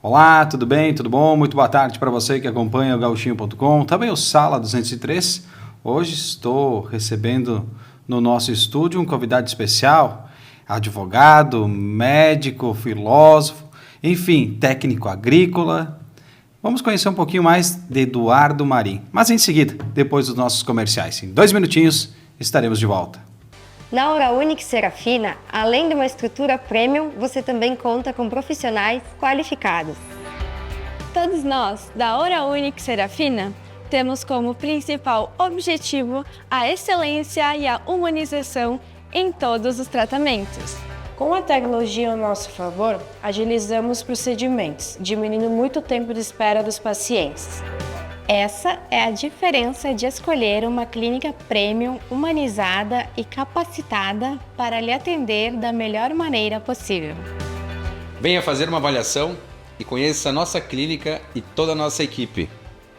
Olá, tudo bem? Tudo bom? Muito boa tarde para você que acompanha o Gauchinho.com, também o Sala 203. Hoje estou recebendo no nosso estúdio um convidado especial, advogado, médico, filósofo, enfim, técnico agrícola. Vamos conhecer um pouquinho mais de Eduardo Marim, mas em seguida, depois dos nossos comerciais. Em 2 minutinhos, estaremos de volta. Na Oraunic Serafina, além de uma estrutura premium, você também conta com profissionais qualificados. Todos nós, da Oraunic Serafina, temos como principal objetivo a excelência e a humanização em todos os tratamentos. Com a tecnologia ao nosso favor, agilizamos procedimentos, diminuindo muito o tempo de espera dos pacientes. Essa é a diferença de escolher uma clínica premium, humanizada e capacitada para lhe atender da melhor maneira possível. Venha fazer uma avaliação e conheça a nossa clínica e toda a nossa equipe.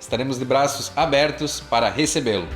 Estaremos de braços abertos para recebê-lo.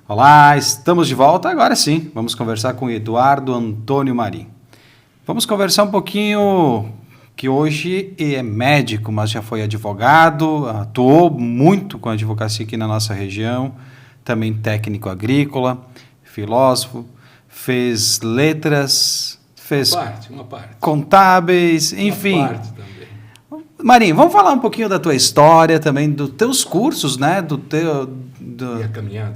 Olá, estamos de volta. Agora sim, vamos conversar com Eduardo Antônio Marim. Vamos conversar um pouquinho, que hoje é médico, mas já foi advogado, atuou muito com a advocacia aqui na nossa região, também técnico agrícola, filósofo, fez letras, fez uma parte. Contábeis, enfim. Uma parte também. Marim, vamos falar um pouquinho da tua história também, dos teus cursos, né?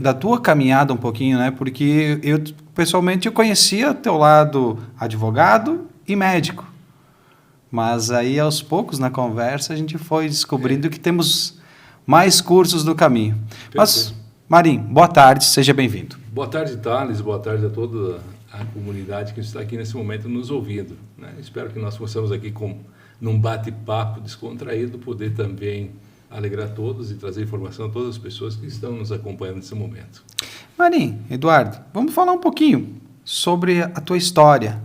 Da tua caminhada um pouquinho, né? Porque eu, pessoalmente, eu conhecia teu lado advogado e médico. Mas aí, aos poucos, na conversa, a gente foi descobrindo que temos mais cursos do caminho. Perfeito. Mas, Marim, boa tarde, seja bem-vindo. Boa tarde, Thales, boa tarde a toda a comunidade que está aqui nesse momento nos ouvindo, né? Espero que nós possamos aqui, num bate-papo descontraído, poder também alegrar todos e trazer informação a todas as pessoas que estão nos acompanhando nesse momento. Marim, Eduardo, vamos falar um pouquinho sobre a tua história,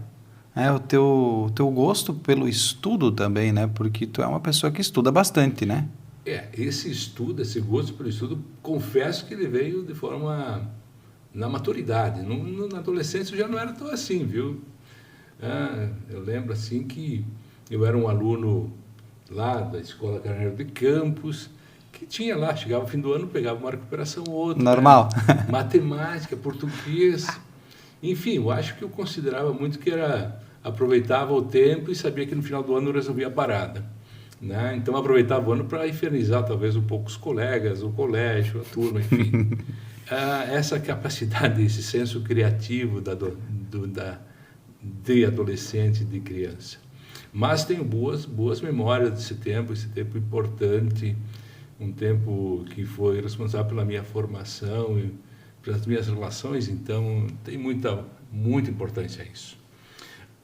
né? O teu gosto pelo estudo também, né? Porque tu é uma pessoa que estuda bastante, né? Esse gosto pelo estudo, confesso que ele veio de forma na maturidade. Na adolescência eu já não era tão assim, viu? Eu lembro assim que eu era um aluno lá da Escola Carneiro de Campos, que tinha lá, chegava no fim do ano, pegava uma recuperação ou outra. Normal. Né? Matemática, português. Enfim, eu acho que eu considerava muito que aproveitava o tempo e sabia que no final do ano eu resolvia a parada. Né? Então, eu aproveitava o ano para infernizar talvez um pouco os colegas, o colégio, a turma, enfim. Essa capacidade, esse senso criativo de adolescente, de criança. Mas tenho boas memórias desse tempo, esse tempo importante, um tempo que foi responsável pela minha formação e pelas minhas relações, então tem muita importância isso.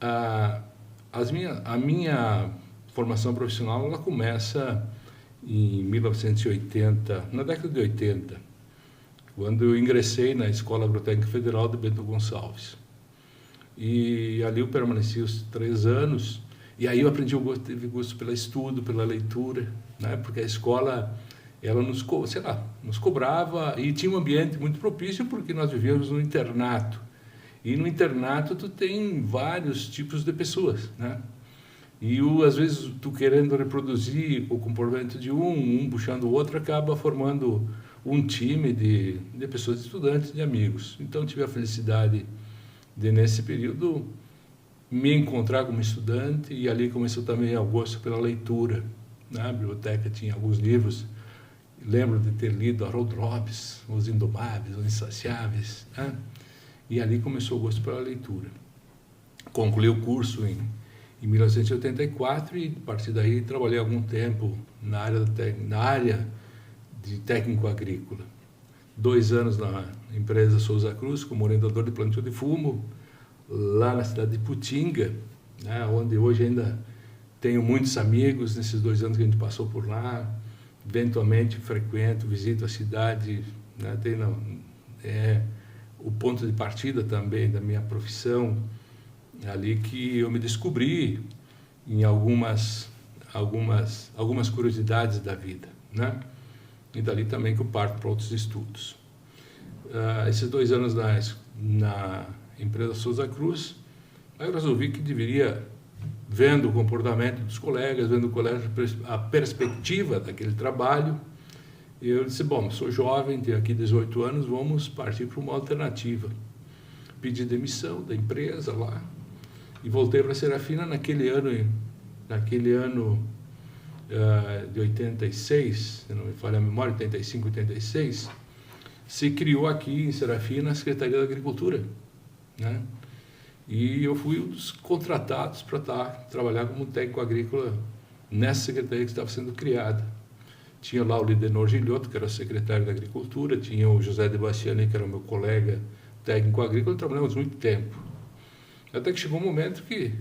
A minha formação profissional ela começa em 1980, na década de 80, quando eu ingressei na Escola Agrotécnica Federal de Bento Gonçalves. E ali eu permaneci os 3 anos, e aí eu aprendi tive gosto pelo estudo, pela leitura, né? Porque a escola, ela nos cobrava, e tinha um ambiente muito propício, porque nós vivíamos no internato. E no internato tu tem vários tipos de pessoas, né? E às vezes tu querendo reproduzir o comportamento de um puxando o outro, acaba formando um time de pessoas, de estudantes, de amigos. Então tive a felicidade de, nesse período, me encontrar como estudante, e ali começou também o gosto pela leitura, né? A biblioteca tinha alguns livros, lembro de ter lido Harold Robbins, Os Indomáveis, Os Insaciáveis, né? E ali começou o gosto pela leitura. Concluí o curso em 1984 e, a partir daí, trabalhei algum tempo na área de técnico agrícola. 2 anos na empresa Souza Cruz, como orientador de plantio de fumo, lá na cidade de Putinga, né, onde hoje ainda tenho muitos amigos nesses 2 anos que a gente passou por lá. Eventualmente frequento, visito a cidade, né, o ponto de partida também da minha profissão, ali que eu me descobri em algumas curiosidades da vida, né? E dali também que eu parto para outros estudos. Esses 2 anos na empresa Souza Cruz, aí eu resolvi que deveria, vendo o comportamento dos colegas, vendo a perspectiva daquele trabalho, eu disse, bom, sou jovem, tenho aqui 18 anos, vamos partir para uma alternativa. Pedi demissão da empresa lá e voltei para a Serafina naquele ano de 86, se não me falha a memória, 85, 86, se criou aqui em Serafina a Secretaria da Agricultura, né? E eu fui um dos contratados para trabalhar como técnico agrícola nessa secretaria que estava sendo criada. Tinha lá o Lidenor Gilhoto, que era o secretário da Agricultura, tinha o José de Bastiani, que era o meu colega técnico agrícola, e trabalhamos muito tempo. Até que chegou um momento que,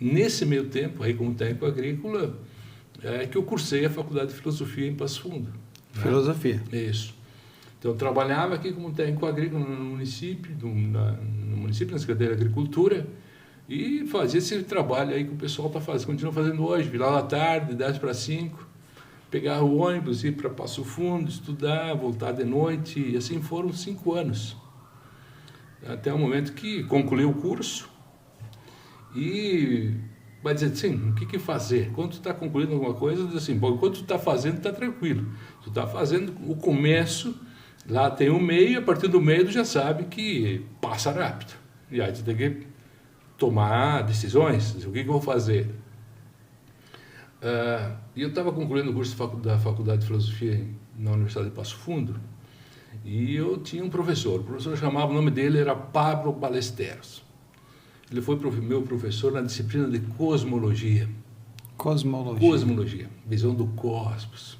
nesse meio tempo, aí como técnico agrícola, que eu cursei a Faculdade de Filosofia em Passo Fundo. Né? Filosofia. Isso. Então, eu trabalhava aqui como técnico agrícola no município, na Secretaria da Agricultura, e fazia esse trabalho aí que o pessoal continua fazendo hoje, virar à tarde, 10 para 5, pegar o ônibus, ir para Passo Fundo, estudar, voltar de noite, e assim foram 5 anos. Até o momento que concluí o curso e vai dizer assim, o que fazer? Quando tu está concluindo alguma coisa, diz assim, bom, enquanto tu está fazendo, está tranquilo. Tu está fazendo o começo, lá tem o meio, a partir do meio tu já sabe que passa rápido. E aí tu tem que tomar decisões, dizer, o que eu vou fazer? E eu estava concluindo o curso da Faculdade de Filosofia na Universidade de Passo Fundo, e eu tinha um professor, o professor chamava, o nome dele era Pablo Ballesteros. Ele foi meu professor na disciplina de cosmologia. Cosmologia, visão do cosmos.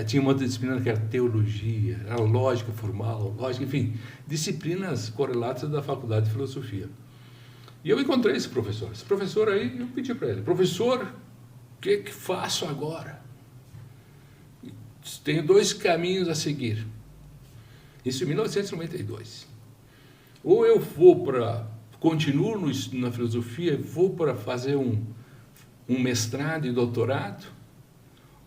Tinha uma outra disciplina que era teologia, era lógica formal, lógica, enfim, disciplinas correlatas da Faculdade de Filosofia. E eu encontrei esse professor. Esse professor aí, eu pedi para ele, professor, o que faço agora? Tenho 2 caminhos a seguir. Isso em 1992. Ou eu continuo na filosofia, vou para fazer um mestrado e doutorado,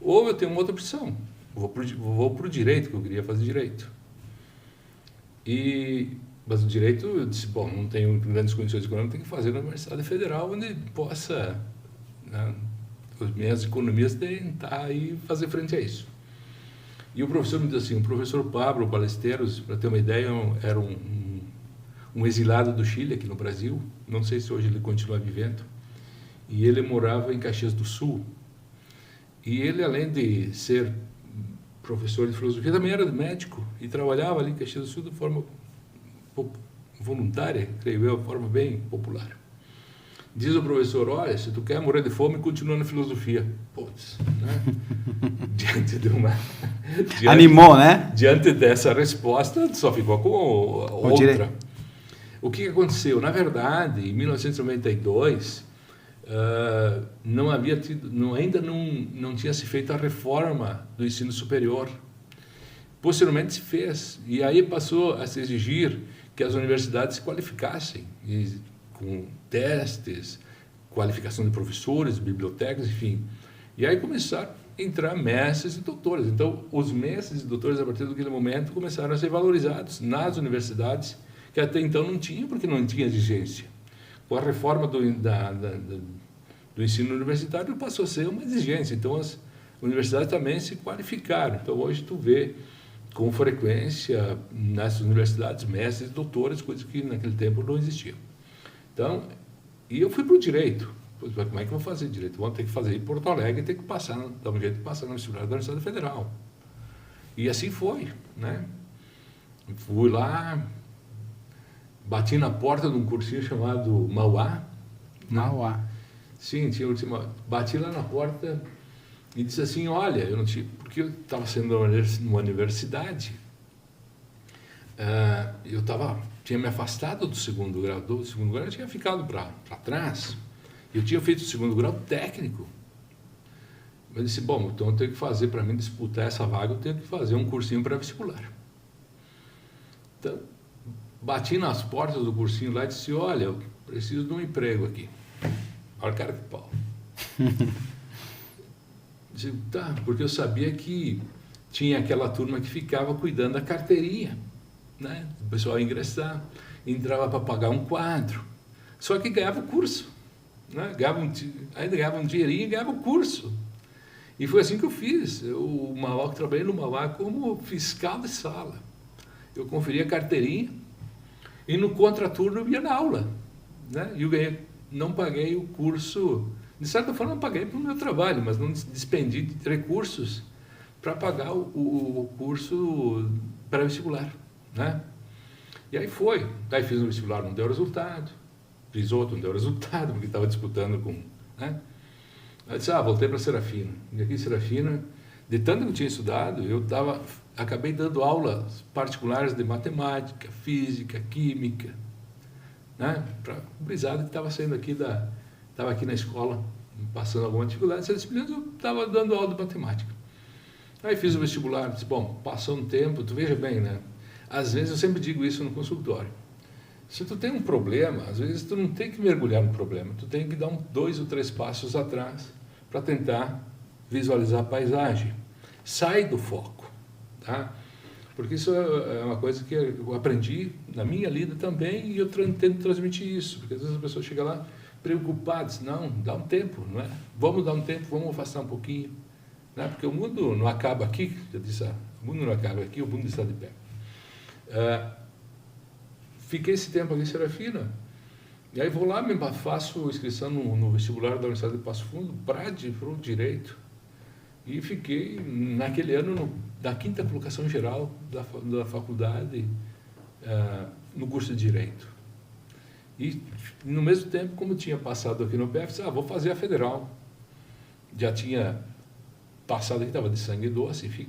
ou eu tenho uma outra opção, vou para o direito, que eu queria fazer direito. Mas o direito, eu disse, bom, não tenho grandes condições econômicas, tenho que fazer na Universidade Federal, onde possa, né, as minhas economias tentar e fazer frente a isso. E o professor me disse assim, o professor Pablo Ballesteros, para ter uma ideia, era um exilado do Chile, aqui no Brasil, não sei se hoje ele continua vivendo, e ele morava em Caxias do Sul. E ele, além de ser professor de filosofia, também era médico, e trabalhava ali em Caxias do Sul de forma voluntária, creio eu, de forma bem popular. Diz o professor, olha, se tu quer morrer de fome, continua na filosofia. Putz, né? Diante de uma... Animou, né? Diante dessa resposta, só ficou com outra. direito. O que aconteceu? Na verdade, em 1992, não havia tido, ainda não tinha se feito a reforma do ensino superior. Posteriormente se fez, e aí passou a se exigir que as universidades se qualificassem, com testes, qualificação de professores, bibliotecas, enfim. E aí começaram a entrar mestres e doutores. Então, os mestres e doutores, a partir daquele momento, começaram a ser valorizados nas universidades, que até então não tinham, porque não tinha exigência. Com a reforma do ensino universitário, passou a ser uma exigência. Então, as universidades também se qualificaram. Então, hoje tu vê com frequência nessas universidades mestres e doutores, coisas que naquele tempo não existiam. Então, e eu fui para o direito. Como é que eu vou fazer direito? Vou ter que fazer em Porto Alegre e ter que passar, dar um jeito de passar no vestibular da Universidade Federal. E assim foi, né? Fui lá, bati na porta de um cursinho chamado Mauá. Mauá. Sim, bati lá na porta e disse assim, olha, eu não tinha, porque eu estava sendo numa universidade, eu tinha me afastado do segundo grau, eu tinha ficado para trás, eu tinha feito o segundo grau técnico. Eu disse, bom, então eu tenho que fazer, para mim disputar essa vaga, eu tenho que fazer um cursinho pré-vestibular. Então, bati nas portas do cursinho lá e disse, olha, eu preciso de um emprego aqui. Olha a cara de pau. Disse, tá, porque eu sabia que tinha aquela turma que ficava cuidando da carteirinha, né? O pessoal ia ingressar, entrava para pagar um quadro, só que ganhava o curso, né? Ainda ganhava um dinheirinho e ganhava o curso. E foi assim que eu fiz. Eu trabalhei no Mauá como fiscal de sala. Eu conferia a carteirinha e no contraturno eu ia na aula, né? E eu não paguei o curso, de certa forma não paguei pelo meu trabalho, mas não despendi de recursos para pagar o curso pré-vestibular, né? E aí foi. Daí fiz um vestibular, não deu resultado. Fiz outro, não deu resultado, porque estava disputando com... né? Aí disse, voltei para Serafina. E aqui em Serafina, de tanto que eu tinha estudado, acabei dando aulas particulares de matemática, física, química, né? Para o brisado que estava saindo aqui estava aqui na escola, passando alguma dificuldade, essas disciplinas eu estava dando aula de matemática. Aí fiz o vestibular, disse, bom, passou um tempo, tu veja bem, né? Às vezes eu sempre digo isso no consultório. Se tu tem um problema, às vezes tu não tem que mergulhar no problema, tu tem que dar 2 ou 3 passos atrás para tentar visualizar a paisagem. Sai do foco, tá? Porque isso é uma coisa que eu aprendi na minha lida também e eu tento transmitir isso, porque às vezes a pessoa chega lá preocupada, diz, não, dá um tempo, não é? Vamos dar um tempo, vamos afastar um pouquinho, né? Porque o mundo não acaba aqui, já disse, o mundo não acaba aqui, o mundo está de pé. Fiquei esse tempo aqui em Serafina, e aí vou lá, faço inscrição no vestibular da Universidade de Passo Fundo para o direito, e fiquei naquele ano da 5ª colocação geral da faculdade no curso de direito. E no mesmo tempo, como tinha passado aqui no PF, vou fazer a federal. Já tinha passado aqui, estava de sangue doce, enfim.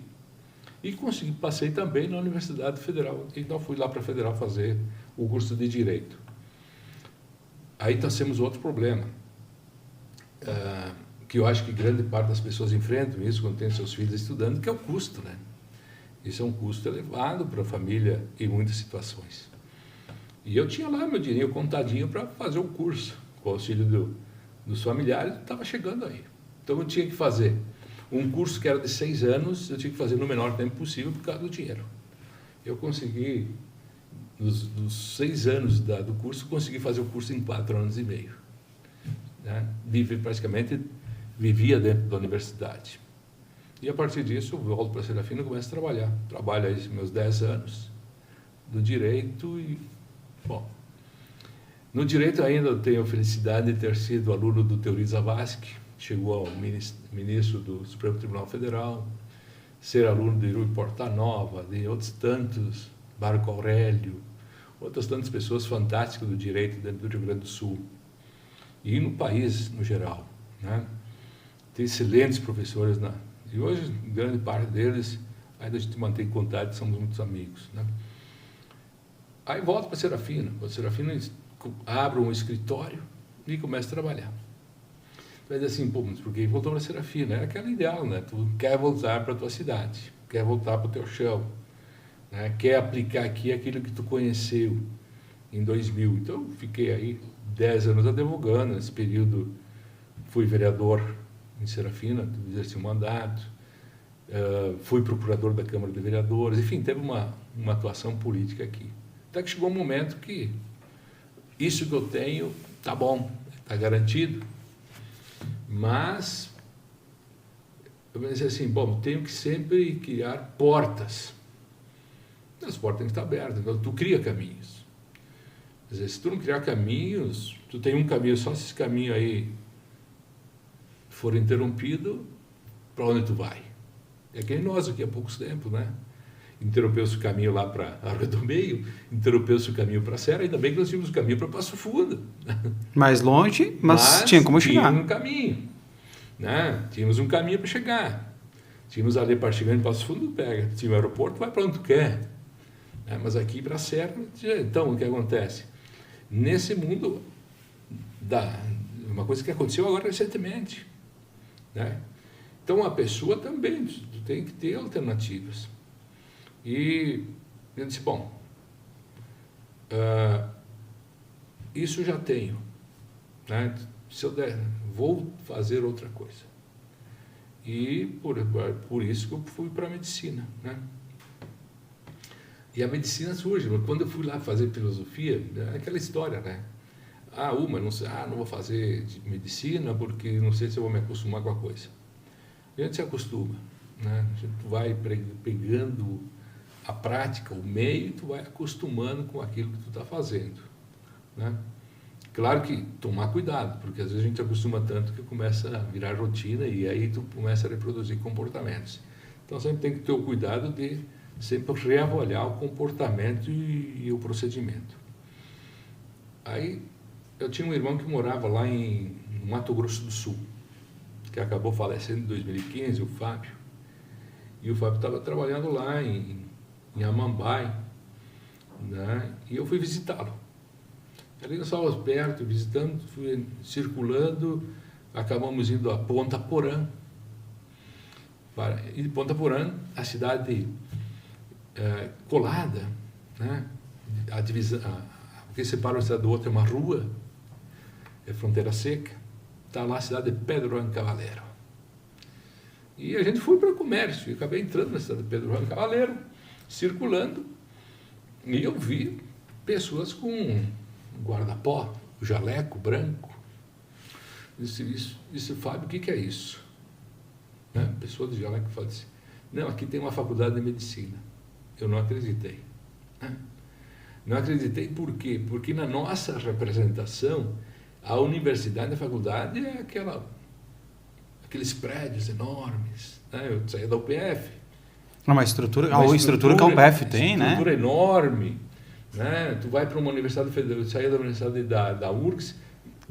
E passei também na Universidade Federal. Então fui lá para a Federal fazer o curso de Direito. Aí nós temos outro problema, que eu acho que grande parte das pessoas enfrentam isso quando tem seus filhos estudando, que é o custo, né? Isso é um custo elevado para a família em muitas situações. E eu tinha lá meu dinheiro contadinho para fazer o curso, com o auxílio dos familiares, estava chegando aí. Então eu tinha que fazer um curso que era de 6 anos, eu tinha que fazer no menor tempo possível por causa do dinheiro. Eu consegui, nos 6 anos do curso, consegui fazer o curso em 4 anos e meio. Né? Praticamente vivia dentro da universidade. E a partir disso, eu volto para a Serafina e começo a trabalhar. Trabalho aí meus 10 anos do direito e, bom, no direito ainda eu tenho a felicidade de ter sido aluno do Teori Zavascki, chegou ao ministro do Supremo Tribunal Federal, ser aluno de Rui Portanova, de outros tantos, Marco Aurélio, outras tantas pessoas fantásticas do direito dentro do Rio Grande do Sul. e no país no geral, né? Tem excelentes professores, né? E hoje, grande parte deles, ainda a gente mantém contato, somos muitos amigos, né? Aí volto para a Serafina. A Serafina abre um escritório e começa a trabalhar. Vai dizer assim, pô, mas por que voltou para a Serafina? É aquela ideal, né? Tu quer voltar para a tua cidade, quer voltar para o teu chão, né? Quer aplicar aqui aquilo que tu conheceu em 2000. Então, eu fiquei aí 10 anos advogando. Nesse período, fui vereador em Serafina, exerci um mandato, fui procurador da Câmara de Vereadores, enfim, teve uma atuação política aqui. Até que chegou um momento que isso que eu tenho tá bom, tá garantido, mas eu pensei assim, bom, tenho que sempre criar portas. As portas têm que estar abertas, então tu cria caminhos. Quer dizer, se tu não criar caminhos, tu tem um caminho só, se esse caminho aí for interrompido, para onde tu vai? É que nem nós aqui há poucos tempos, né? Interrompeu-se o caminho lá para a Rua do Meio, interrompeu-se o caminho para a Serra, ainda bem que nós tínhamos o caminho para Passo Fundo. Mais longe, mas tinha como chegar. Tínhamos um caminho, né? Tínhamos um caminho para chegar. Tínhamos ali para chegar em Passo Fundo, pega. Tinha o aeroporto, vai para onde tu quer. Né? Mas aqui para a Serra, então, o que acontece? Nesse mundo, uma coisa que aconteceu agora recentemente, né? Então, a pessoa também tem que ter alternativas. E eu disse, bom, isso já tenho, né? Se eu der, vou fazer outra coisa. E por isso que eu fui para a medicina, né? E a medicina surge, quando eu fui lá fazer filosofia, é aquela história, né? Não sei, não vou fazer medicina porque não sei se eu vou me acostumar com a coisa. A gente se acostuma, né? A gente vai pegando a prática, o meio, e tu vai acostumando com aquilo que tu está fazendo, né? Claro que tomar cuidado, porque às vezes a gente acostuma tanto que começa a virar rotina e aí tu começa a reproduzir comportamentos. Então sempre tem que ter o cuidado de sempre reavaliar o comportamento e o procedimento. Aí eu tinha um irmão que morava lá no Mato Grosso do Sul, que acabou falecendo em 2015, o Fábio. E o Fábio estava trabalhando lá em Amambai, né? E eu fui visitá-lo. Ali nós estávamos perto, visitando, fui circulando, acabamos indo a Ponta Porã. E de Ponta Porã, a cidade colada, né? A divisão, o que separa uma cidade do outro é uma rua, é fronteira seca. Está lá a cidade de Pedro Juan Caballero. E a gente foi para o comércio, e acabei entrando na cidade de Pedro Juan Caballero, circulando, e eu vi pessoas com guarda-pó, jaleco branco. Disse, Fábio, o que é isso? Né? Pessoa de jaleco fala assim, não, aqui tem uma faculdade de medicina. Eu não acreditei. Né? Não acreditei por quê? Porque na nossa representação, a universidade e a faculdade é aqueles prédios enormes, né? Eu saía da UPF. Uma estrutura que a UPF tem, né? Uma estrutura enorme, né? Tu vai para uma universidade federal, eu saía da universidade da URGS,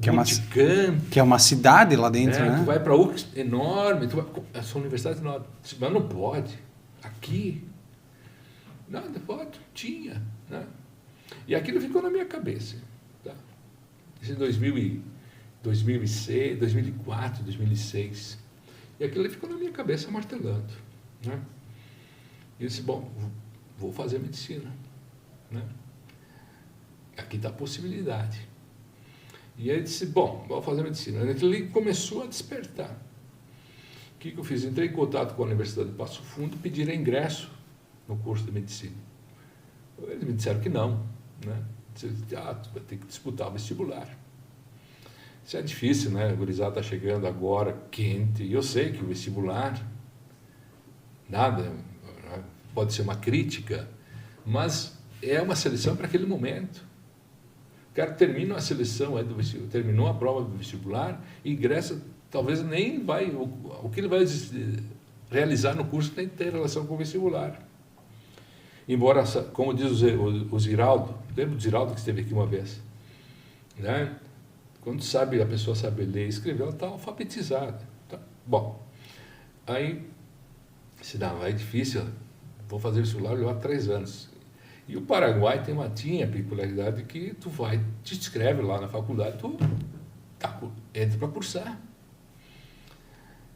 que é uma cidade lá dentro, né? Tu vai para a URGS, enorme, essa universidade enorme, mas não pode, aqui, nada pode, tinha, né? E aquilo ficou na minha cabeça, tá? Isso em 2006, 2004, 2006. E aquilo ficou na minha cabeça martelando, né? E eu disse, bom, vou fazer medicina, né? Aqui está a possibilidade. E aí eu disse, bom, vou fazer medicina. Ele começou a despertar. O que eu fiz? Entrei em contato com a Universidade de Passo Fundo e pedi ingresso no curso de medicina. Eles me disseram que não, né? Tu vai ter que disputar o vestibular. Isso é difícil, né? O gurizada está chegando agora, quente, e eu sei que o vestibular, nada, pode ser uma crítica, mas é uma seleção para aquele momento. O cara termina a seleção, terminou a prova do vestibular, e ingressa, talvez nem vai, o que ele vai realizar no curso nem tem relação com o vestibular. Embora, como diz o Ziraldo, lembra do Ziraldo que esteve aqui uma vez, né? quando a pessoa sabe ler e escrever, ela está alfabetizada. Tá? Bom, aí, se não, é difícil, vou fazer o vestibular, levar 3 anos. E o Paraguai tinha a peculiaridade que te inscreve lá na faculdade, tu entra para cursar.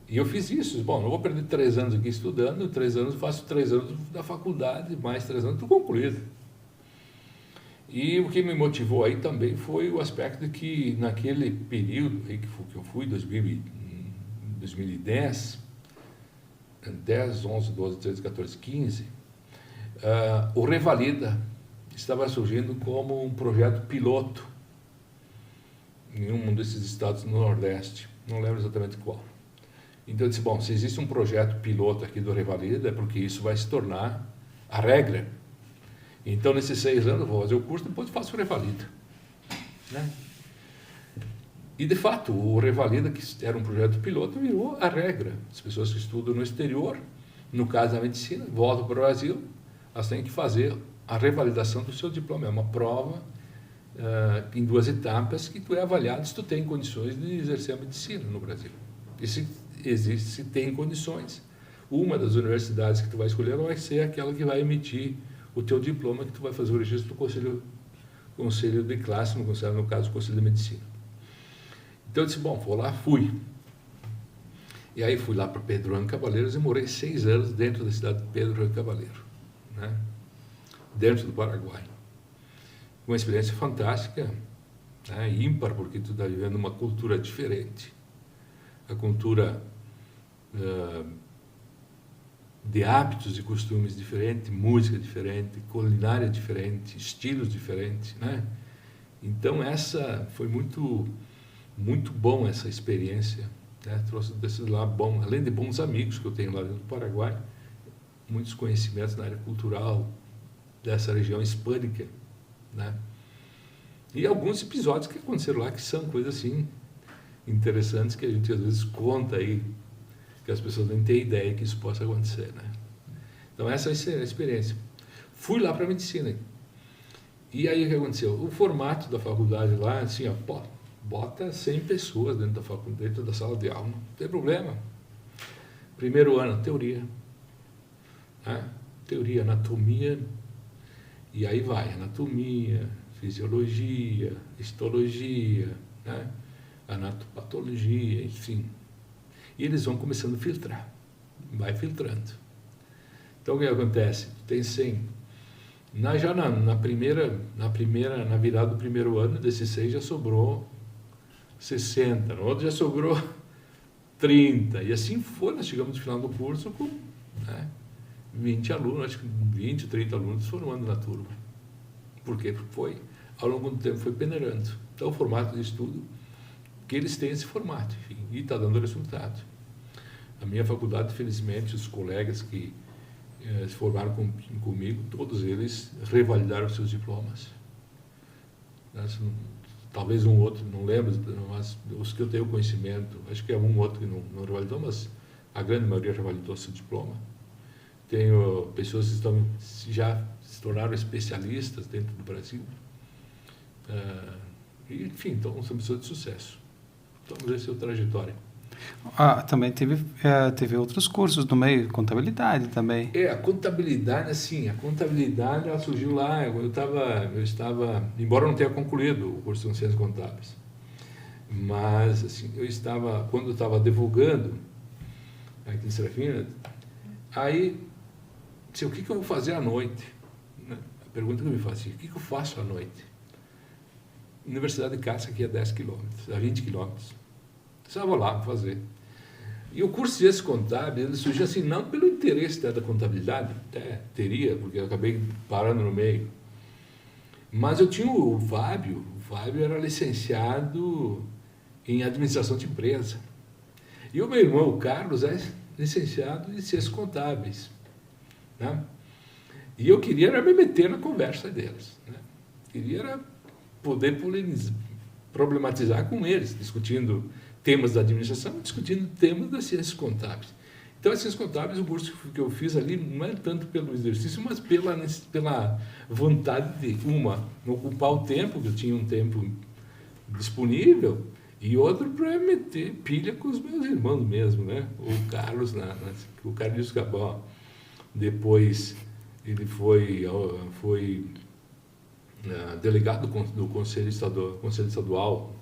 E eu fiz isso. Bom, não vou perder 3 anos aqui estudando, 3 anos, faço 3 anos da faculdade, mais 3 anos, estou concluído. E o que me motivou aí também foi o aspecto de que naquele período aí que eu fui, 2010, 10, 11, 12, 13, 14, 15, o Revalida estava surgindo como um projeto piloto em um desses estados no Nordeste, não lembro exatamente qual. Então eu disse, bom, se existe um projeto piloto aqui do Revalida, é porque isso vai se tornar a regra. Então, nesses 6 anos, eu vou fazer o curso, depois eu faço o Revalida. Né? E, de fato, o Revalida, que era um projeto piloto, virou a regra. As pessoas que estudam no exterior, no caso da medicina, voltam para o Brasil, elas têm que fazer a revalidação do seu diploma. É uma prova em 2 etapas que tu é avaliado se tu tem condições de exercer a medicina no Brasil. E se tem condições, uma das universidades que tu vai escolher vai ser aquela que vai emitir o teu diploma, que tu vai fazer o registro do conselho de classe, no caso, o Conselho de Medicina. Então eu disse, bom, vou lá, fui. E aí fui lá para Pedro Juan Cavaleiros e morei 6 anos dentro da cidade de Pedro Juan Cavaleiro, né? Dentro do Paraguai. Uma experiência fantástica, né? Ímpar, porque tu está vivendo uma cultura diferente. A cultura de hábitos e costumes diferentes, música diferente, culinária diferente, estilos diferentes, né? Então essa foi muito bom essa experiência, né? Trouxe desses lá bom, além de bons amigos que eu tenho lá dentro do Paraguai, muitos conhecimentos na área cultural dessa região hispânica, né? E alguns episódios que aconteceram lá que são coisas assim interessantes que a gente às vezes conta aí, que as pessoas não têm ideia que isso possa acontecer, né? Então essa é a experiência. Fui lá para a medicina. E aí o que aconteceu? O formato da faculdade lá, assim, ó, bota 100 pessoas dentro da sala de aula, não tem problema. Primeiro ano, teoria. Né? Teoria, anatomia, e aí vai, anatomia, fisiologia, histologia, né? Anatopatologia, enfim. E eles vão começando a filtrar, vai filtrando. Então o que acontece? Tem 100. Na virada do primeiro ano, desses 100 já sobrou 60, no outro já sobrou 30, e assim foi, nós chegamos no final do curso com, né, 20 alunos, acho que 20, 30 alunos formando na turma. Por quê? Porque foi, ao longo do tempo, foi peneirando. Então o formato de estudo, que eles têm esse formato, enfim, e está dando resultado. A minha faculdade, felizmente, os colegas que se formaram comigo, todos eles revalidaram seus diplomas. Talvez um outro, não lembro, mas os que eu tenho conhecimento, acho que é um outro que não revalidou, mas a grande maioria revalidou seu diploma. Tenho pessoas que já se tornaram especialistas dentro do Brasil. E, enfim, então são pessoas de sucesso. Então, essa é a trajetória. Também teve outros cursos no meio, contabilidade também. A contabilidade, assim, ela surgiu lá, eu estava, embora eu não tenha concluído o curso de Ciências Contábeis, mas, assim, quando eu estava advogando aqui em Serafina, aí, disse, o que eu vou fazer à noite? A pergunta que eu me fazia, o que eu faço à noite? Universidade de Cássia, aqui a 10 quilômetros, a 20 quilômetros. Só vou lá fazer. E o curso de Ciências Contábeis, ele surgiu assim, não pelo interesse da contabilidade, até teria, porque eu acabei parando no meio. Mas eu tinha o Fábio era licenciado em administração de empresa. E o meu irmão, o Carlos, é licenciado em Ciências Contábeis. Né? E eu queria me meter na conversa deles. Né? Queria poder problematizar com eles, discutindo temas da administração, discutindo temas das ciências contábeis. Então, as ciências contábeis, o curso que eu fiz ali, não é tanto pelo exercício, mas pela vontade de, ocupar o tempo, que eu tinha um tempo disponível, e outro para meter pilha com os meus irmãos mesmo, né? O Carlos, o Carlos Cabó, depois ele foi delegado do Conselho Estadual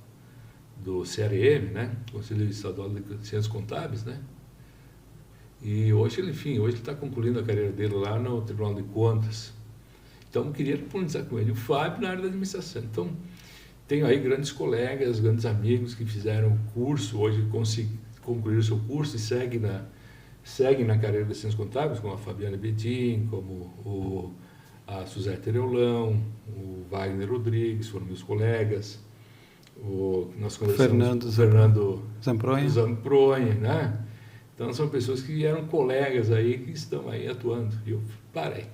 do CRM, né? Conselho Estadual de Ciências Contábeis, né? E hoje ele está concluindo a carreira dele lá no Tribunal de Contas. Então, eu queria conversar com ele. O Fábio na área da administração. Então, tenho aí grandes colegas, grandes amigos que fizeram o curso, hoje concluíram o seu curso e seguem na carreira de Ciências Contábeis, como a Fabiana Bedin, como a Suzete Tereolão, o Wagner Rodrigues, foram meus colegas, nós conversamos Fernando Zampronha, né? Então, são pessoas que eram colegas aí, que estão aí atuando. E eu parei.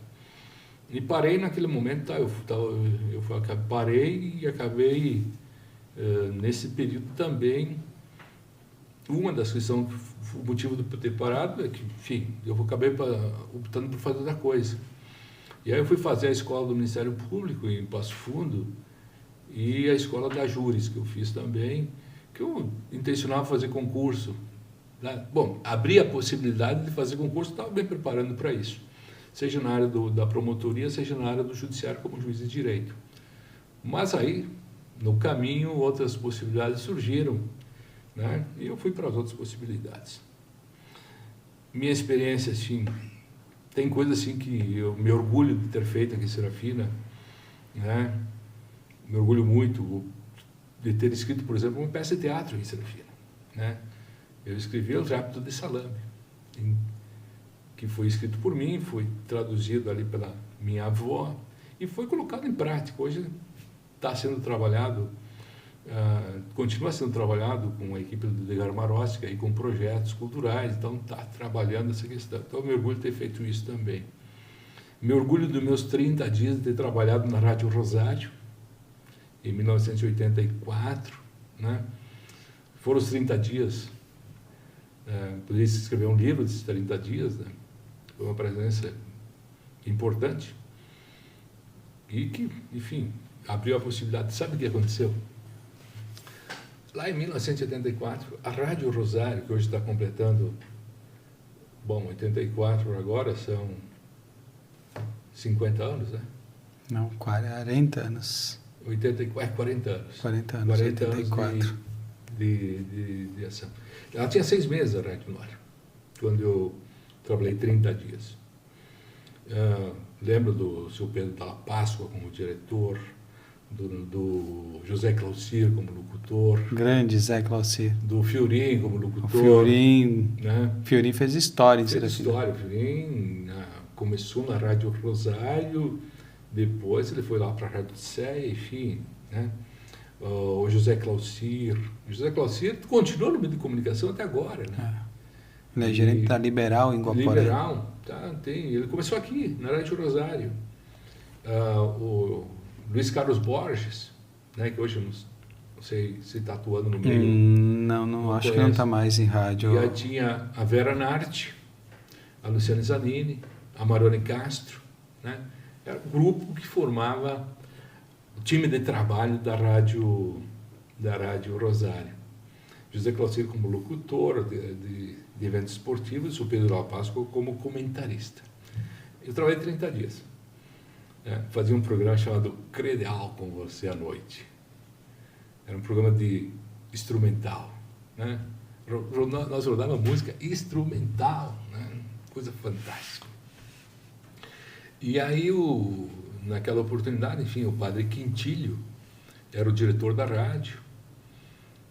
E parei naquele momento, eu parei e acabei, nesse período também, uma das questões, o motivo de eu ter parado é que, enfim, eu acabei optando por fazer outra coisa. E aí eu fui fazer a escola do Ministério Público em Passo Fundo e a escola da Júris, que eu fiz também, que eu intencionava fazer concurso. Bom, abri a possibilidade de fazer concurso, estava bem preparando para isso, seja na área da promotoria, seja na área do judiciário como juiz de direito. Mas aí, no caminho, outras possibilidades surgiram, né? E eu fui para as outras possibilidades. Minha experiência, assim, tem coisas assim que eu me orgulho de ter feito aqui em Serafina, né? Me orgulho muito de ter escrito, por exemplo, uma peça de teatro em Serafina, né? Eu escrevi O Rapto de Salame, que foi escrito por mim, foi traduzido ali pela minha avó e foi colocado em prática. Hoje está sendo trabalhado, continua sendo trabalhado com a equipe do Edgar Marosca e com projetos culturais, então está trabalhando essa questão. Então eu me orgulho de ter feito isso também. Me orgulho dos meus 30 dias de ter trabalhado na Rádio Rosário, em 1984, né? Foram os 30 dias. Poderia escrever um livro desses 30 dias, né? Foi uma presença importante e que, enfim, abriu a possibilidade. Sabe o que aconteceu? Lá em 1984, a Rádio Rosário, que hoje está completando, 84 agora, são 50 anos, né? Não, 40 anos. 40 anos. 40 anos, 84. Anos de ação. Ela tinha 6 meses, a Rádio Nora, quando eu trabalhei 30 dias. Lembro do seu Pedro Dalla Páscoa como diretor, do José Claucir como locutor. Grande Zé Claucir. Do Fiorim como locutor. O Fiorim, né? Fiorim fez história em Fez Serafina. história. O Fiorim começou na Rádio Rosário, depois ele foi lá para a Rádio Sé, enfim, né? O José Claucir. O José Claucir continua no meio de comunicação até agora, né? Ele é gerente da Liberal em Guaporé. Liberal, ele começou aqui, na Rádio Rosário. O Luiz Carlos Borges, né, que hoje não sei se está atuando no meio. Não acho que não está mais em rádio. E aí tinha a Vera Narte, a Luciana Zanini, a Marone Castro, né? Era um grupo que formava o time de trabalho da Rádio Rosário. José Claucir como locutor de eventos esportivos, o Pedro Dalla Páscoa como comentarista. Eu trabalhei 30 dias. Fazia um programa chamado Credeal com Você à Noite. Era um programa de instrumental, né? Nós rodávamos música instrumental, né? Coisa fantástica. E aí, naquela oportunidade, enfim, o padre Quintilho era o diretor da rádio.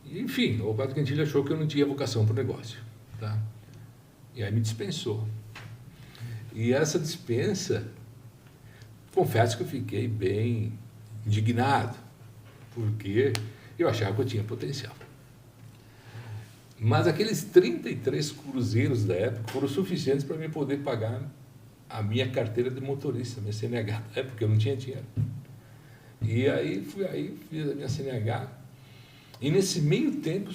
E, enfim, o padre Quintilho achou que eu não tinha vocação para o negócio, tá? E aí me dispensou. E essa dispensa, confesso que eu fiquei bem indignado, porque eu achava que eu tinha potencial. Mas aqueles 33 cruzeiros da época foram suficientes para eu poder pagar a minha carteira de motorista, minha CNH da época, eu não tinha dinheiro. E aí fiz a minha CNH, e nesse meio tempo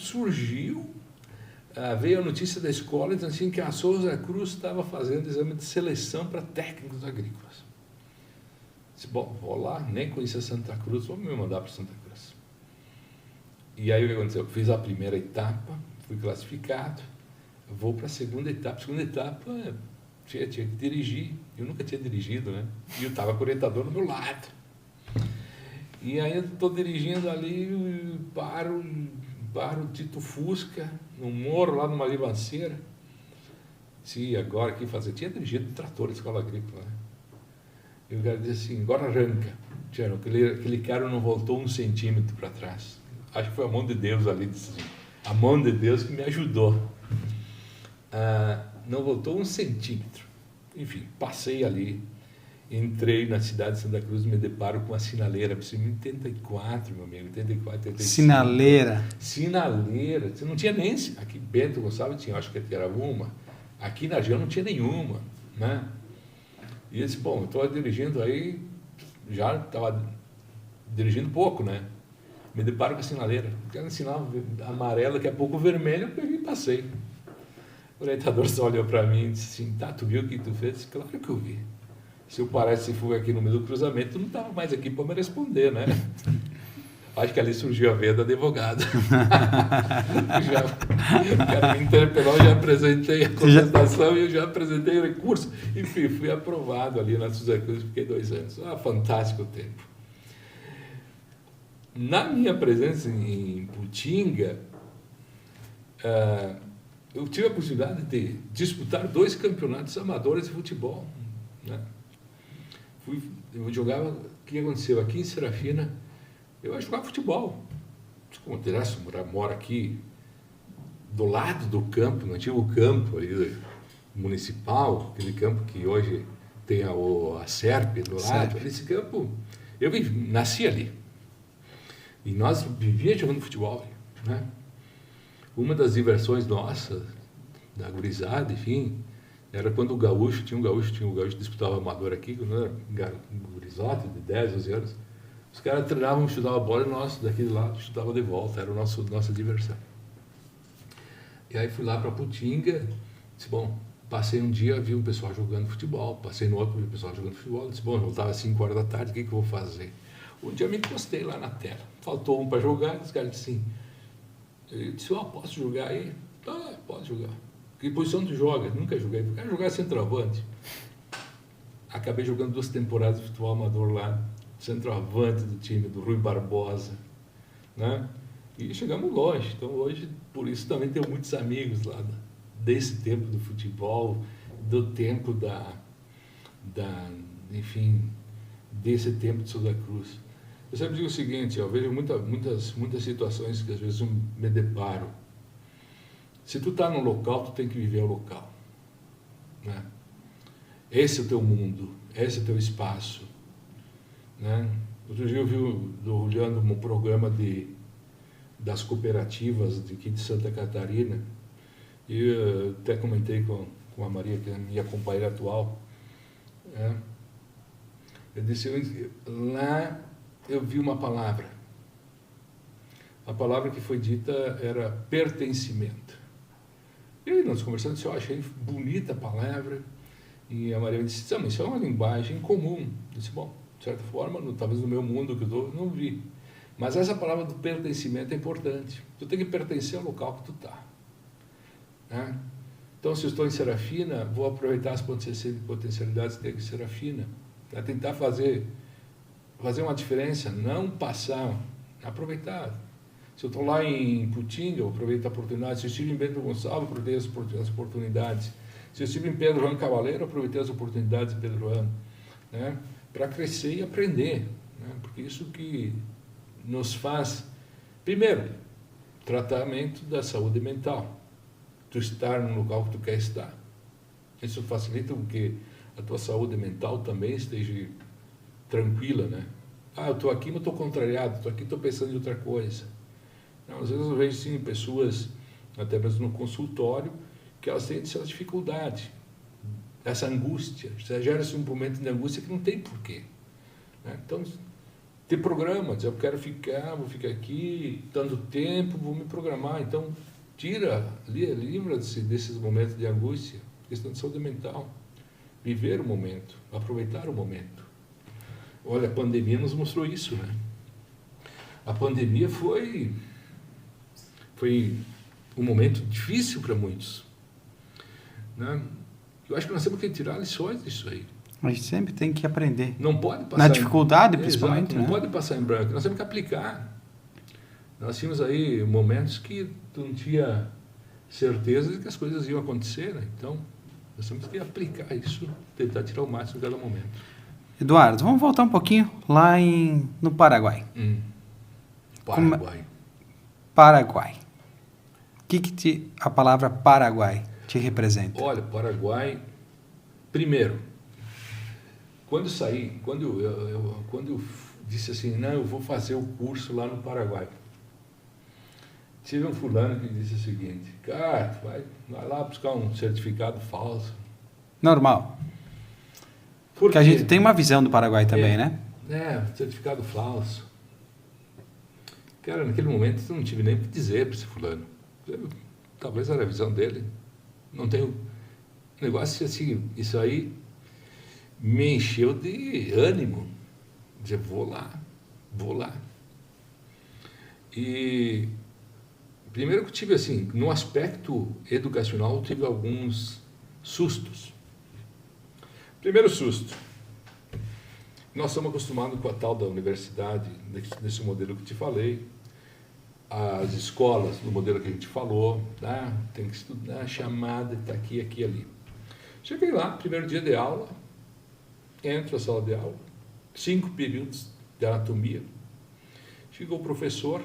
veio a notícia da escola dizendo assim que a Souza Cruz estava fazendo exame de seleção para técnicos agrícolas. Disse, bom, vou lá, nem conhecia Santa Cruz, vou me mandar para Santa Cruz. E aí o que aconteceu? Eu fiz a primeira etapa, fui classificado, vou para a segunda etapa. Segunda etapa, tinha que dirigir. Eu nunca tinha dirigido, né? E eu estava com o orientador do meu lado. E aí eu estou dirigindo ali, paro o Tito Fusca, no morro, lá numa ribanceira. Sim, agora aqui fazer. Tinha dirigido um trator da escola agrícola, né? E o cara disse assim, agora arranca. Tchau, aquele cara não voltou 1 centímetro para trás. Acho que foi a mão de Deus ali, disse assim, a mão de Deus que me ajudou. Não voltou 1 centímetro. Enfim, passei ali, entrei na cidade de Santa Cruz, me deparo com a sinaleira, em 84, meu amigo, 84, 85. Sinaleira. Sinaleira. Você não tinha nem, aqui Bento Gonçalves tinha, acho que era uma, aqui na região não tinha nenhuma, né? E eu disse, bom, eu estou dirigindo aí, já estava dirigindo pouco, né? Me deparo com a sinaleira, aquela sinal amarela, daqui a pouco vermelho, eu peguei e passei. O orientador só olhou para mim e disse assim, tá, tu viu o que tu fez? Claro que eu vi. Se eu parasse esse fogo aqui no meio do cruzamento, tu não estava mais aqui para me responder, né? Acho que ali surgiu a veia do advogado. O cara me interpelou, eu já apresentei a contestação e eu já apresentei o recurso. Enfim, fui aprovado ali na Santa Cruz, fiquei 2 anos. Fantástico tempo. Na minha presença em Putinga, eu tive a possibilidade de disputar 2 campeonatos amadores de futebol, né? Eu jogava, o que aconteceu? Aqui em Serafina, eu jogava futebol. Como interessa, moro aqui do lado do campo, no antigo campo ali, municipal, aquele campo que hoje tem a SERP do lado. Esse campo, eu nasci ali. E nós vivíamos jogando futebol, né? Uma das diversões nossas, da gurizada, enfim, era quando o gaúcho disputava amador aqui, quando era um gurizote de 10, 12 anos, os caras treinavam, chutavam a bola e nós, daquele lado, chutava de volta, era nossa diversão. E aí fui lá para Putinga, disse, bom, passei um dia, vi um pessoal jogando futebol, passei no outro, vi o pessoal jogando futebol, disse, bom, voltava às 5 horas da tarde, o que eu vou fazer? Um dia eu me encostei lá na tela, faltou um para jogar, os caras disseram assim, eu disse, posso jogar aí? Pode jogar. Que posição tu joga? Nunca joguei. Eu quero jogar centroavante. Acabei jogando 2 temporadas de futebol amador lá, centroavante do time do Rui Barbosa, né? E chegamos longe. Então hoje, por isso também tenho muitos amigos lá desse tempo do futebol, do tempo enfim, desse tempo de Santa Cruz. Eu sempre digo o seguinte, eu vejo muitas situações que às vezes eu me deparo. Se tu está num local, tu tem que viver o local, né? Esse é o teu mundo, esse é o teu espaço, né? Outro dia eu vi olhando um programa das cooperativas aqui de Santa Catarina e eu até comentei com a Maria, que é a minha companheira atual, né? Eu disse, lá eu vi uma palavra. A palavra que foi dita era pertencimento. E aí nós conversando, eu achei bonita a palavra, e a Maria disse, mas isso é uma linguagem comum. Eu disse, bom, de certa forma, talvez no meu mundo que eu estou, não vi. Mas essa palavra do pertencimento é importante. Tu tem que pertencer ao local que tu está, né? Então, se eu estou em Serafina, vou aproveitar as potencialidades de Serafina, para tentar fazer uma diferença, não passar, aproveitar. Se eu estou lá em Putinga, eu aproveito a oportunidade. Se eu estive em Bento Gonçalves, aproveitei as oportunidades. Se eu estive em Pedro Juan Cavaleiro, aproveitei as oportunidades de Pedro Juan, né? Para crescer e aprender, né? Porque isso que nos faz, primeiro, tratamento da saúde mental. Tu estar no local que tu quer estar. Isso facilita que a tua saúde mental também esteja tranquila, né? Eu estou aqui, mas estou contrariado, estou aqui, estou pensando em outra coisa. Não, às vezes eu vejo sim pessoas, até mesmo no consultório, que elas têm essa dificuldade, essa angústia, gera-se um momento de angústia que não tem porquê, né? Então, ter programa, dizer, eu quero vou ficar aqui tanto tempo, vou me programar. Então, livra-se desses momentos de angústia, questão de saúde mental, viver o momento, aproveitar o momento. Olha, a pandemia nos mostrou isso, né? A pandemia foi foi um momento difícil para muitos, né? Eu acho que nós temos que tirar lições disso aí. A gente sempre tem que aprender. Não pode passar Na dificuldade, em... principalmente. Exato, não né? pode passar em branco. Nós temos que aplicar. Nós tínhamos aí momentos que tu não tinha certeza de que as coisas iam acontecer, né? Então, nós temos que aplicar isso, tentar tirar o máximo de cada momento. Eduardo, vamos voltar um pouquinho lá no Paraguai. Paraguai. Paraguai. O que a palavra Paraguai te representa? Olha, Paraguai, primeiro, quando eu disse assim, não, eu vou fazer o curso lá no Paraguai. Tive um fulano que disse o seguinte, cara, vai lá buscar um certificado falso. Normal. Porque a gente tem uma visão do Paraguai também, né? Certificado falso. Cara, naquele momento eu não tive nem o que dizer para esse fulano. Talvez era a visão dele. Não tenho... negócio assim, isso aí me encheu de ânimo. Dizer, vou lá. E primeiro que eu tive assim, no aspecto educacional, eu tive alguns sustos. Primeiro susto. Nós estamos acostumados com a tal da universidade, desse modelo que te falei, as escolas, no modelo que a gente falou, tá? Tem que estudar, chamada, está aqui, aqui, ali. Cheguei lá, primeiro dia de aula, entro na sala de aula, 5 períodos de anatomia. Chegou o professor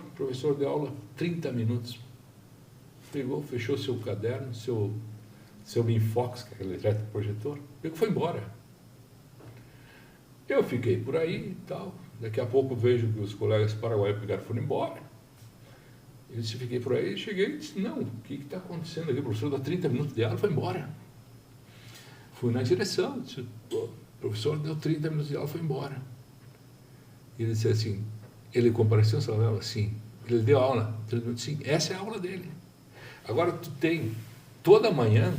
de aula, 30 minutos. Pegou, fechou seu caderno, seu Minfox, que é aquele retroprojetor, pegou e foi embora. Eu fiquei por aí e tal. Daqui a pouco vejo que os colegas paraguaios pegaram e foram embora. Eu fiquei por aí, cheguei e disse, não, o que está acontecendo aqui? O professor dá 30 minutos de aula e foi embora. Fui na direção, disse, o professor deu 30 minutos de aula e foi embora. E ele disse assim, ele compareceu na sala de aula? Sim. Ele deu aula, 30 minutos, sim, essa é a aula dele. Agora tu tem toda manhã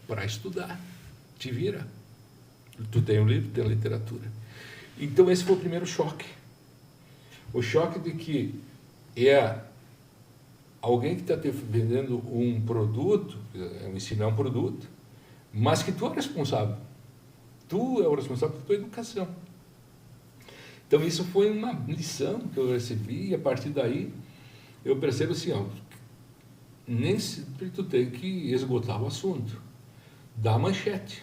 para estudar, te vira. Tu tem o livro, tem a literatura. Então esse foi o primeiro choque. O choque de que alguém que está te vendendo um produto, ensinar um produto, mas que tu é o responsável. Tu é o responsável pela tua educação. Então isso foi uma lição que eu recebi e a partir daí eu percebo assim, nem sempre tu tem que esgotar o assunto. Dá manchete.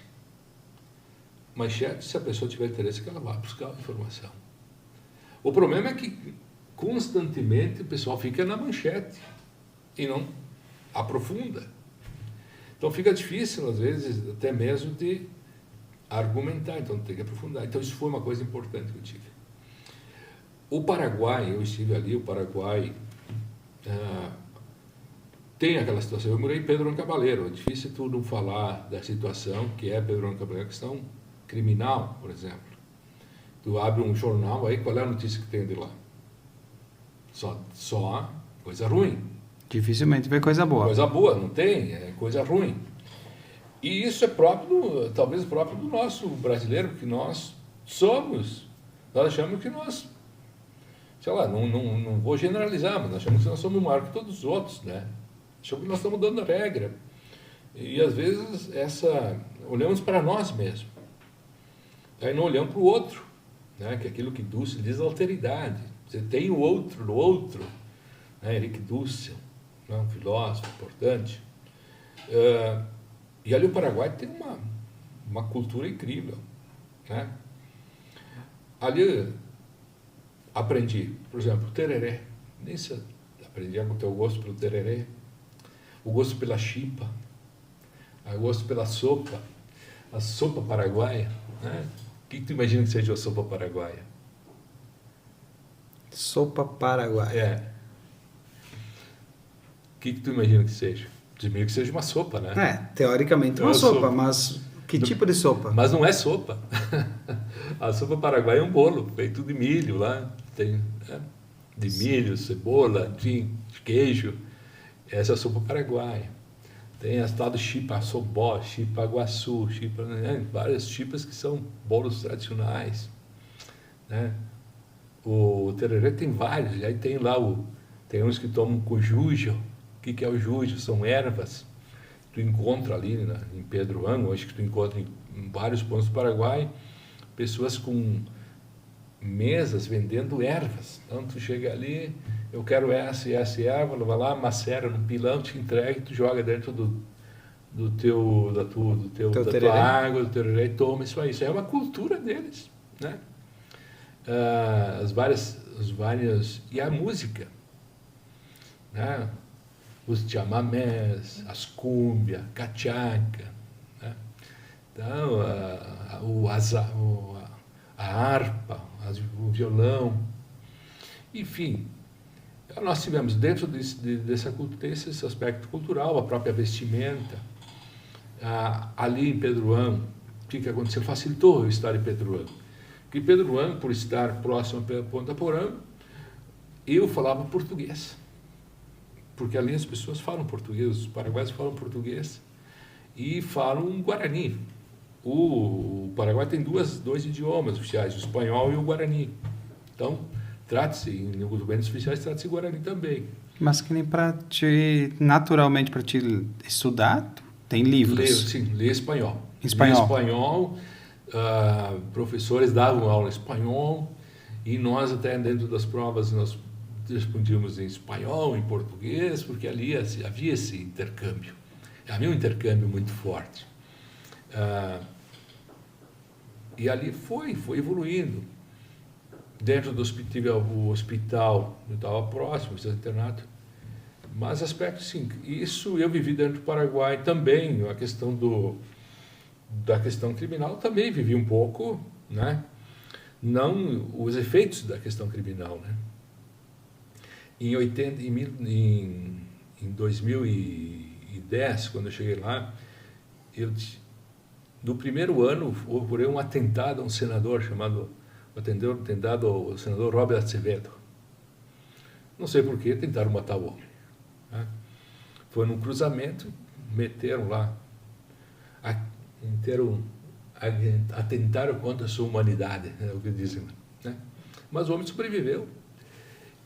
Manchete, se a pessoa tiver interesse, que ela vá buscar a informação. O problema é que constantemente o pessoal fica na manchete e não aprofunda. Então fica difícil, às vezes, até mesmo de argumentar, então tem que aprofundar. Então isso foi uma coisa importante que eu tive. O Paraguai, eu estive ali, o Paraguai tem aquela situação. Eu morei em Pedro Cabaleiro, é difícil tu não falar da situação que é Pedro Cabaleiro, questão criminal, por exemplo. Tu abre um jornal aí, qual é a notícia que tem de lá? Só coisa ruim. Dificilmente vê coisa boa. Coisa boa, não tem, é coisa ruim. E isso é próprio, talvez próprio do nosso brasileiro, que nós somos. Nós achamos que nós, sei lá, não vou generalizar, mas nós achamos que nós somos maior que todos os outros, né? Achamos que nós estamos dando a regra. E às vezes olhamos para nós mesmos. Aí não olhamos para o outro, né? Que é aquilo que Dussel diz, alteridade. Você tem o outro, né? Eric Dussel, né? Um filósofo importante. E ali o Paraguai tem uma cultura incrível, né? Ali aprendi, por exemplo, o tereré. Aprendi a ter o gosto pelo tereré, o gosto pela chipa, o gosto pela sopa, a sopa paraguaia, né? O que tu imagina que seja a sopa paraguaia? Sopa paraguaia. O que tu imagina que seja? Meio que seja uma sopa, né? Teoricamente uma sopa, mas que tipo de sopa? Mas não é sopa. A sopa paraguaia é um bolo feito de milho lá, tem de milho, cebola, enfim, queijo. Essa é a sopa paraguaia. Tem as tal de chipa sobó, chipa aguaçu, várias chipas que são bolos tradicionais, né? O tereré tem vários, e aí tem lá o Tem uns que tomam com jujo. O que é o jujo? São ervas. Tu encontra ali em Pedroão, hoje que tu encontra em vários pontos do Paraguai, pessoas com mesas vendendo ervas. Então tu chega ali, eu quero essa e essa erva, vai lá, macera no pilão, te entrega e tu joga dentro da tua água, do tereré e toma isso aí. Isso é uma cultura deles, né? As várias e a música, né? Os chamamés, as cúmbia, cachaca, né? Então a harpa, o violão, enfim, nós tivemos dentro desse aspecto cultural, a própria vestimenta. Ali em Pedroão, o que aconteceu? Facilitou eu estar em Pedroão. Porque Pedroão, por estar próximo a Ponta Porã, eu falava português. Porque ali as pessoas falam português, os paraguaios falam português e falam guarani. O Paraguai tem dois idiomas oficiais, o espanhol e o guarani. Então, trata-se, em documentos oficiais, trata-se Guarani também. Mas que nem naturalmente para te estudar, tem livros. Lê espanhol. Espanhol. Lê espanhol, professores davam aula em espanhol, e nós até dentro das provas nós respondíamos em espanhol, em português, porque ali havia esse intercâmbio. Havia um intercâmbio muito forte. E ali foi evoluindo. Dentro do hospital, eu estava próximo, o internato, mas aspectos, sim, isso eu vivi dentro do Paraguai também, a questão da questão criminal também vivi um pouco, né? Não os efeitos da questão criminal, né? Em 2010, quando eu cheguei lá, no primeiro ano ocorreu um atentado a um senador chamado atentado ao senador Robert Acevedo. Não sei por que tentaram matar o homem, né? Foi num cruzamento, meteram lá, atentaram contra a sua humanidade, é o que dizem, né? Mas o homem sobreviveu.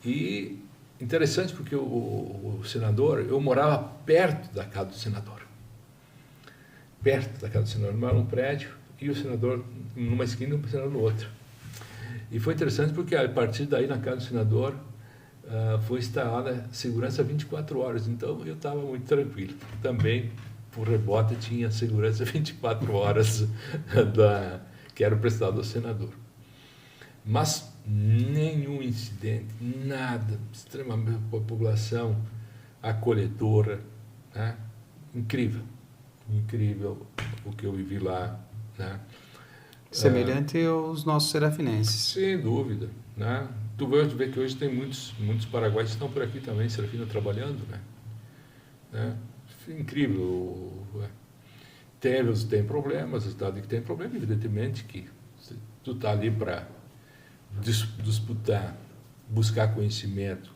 E interessante porque o senador, eu morava perto da casa do senador. Perto da casa do senador, não era um prédio, e o senador numa esquina e o senador no outro. E foi interessante porque a partir daí na casa do senador foi instalada segurança 24 horas, então eu estava muito tranquilo. Também, por rebote, tinha segurança 24 horas que era prestado ao senador. Mas nenhum incidente, nada, extremamente, a população acolhedora, né? Incrível o que eu vivi lá, né? Semelhante aos nossos serafinenses. Sem dúvida, né? Tu vê que hoje tem muitos paraguaios que estão por aqui também, Serafina, trabalhando, né? Incrível. Tem problemas, a cidade que tem problema, evidentemente que tu está ali para disputar, buscar conhecimento,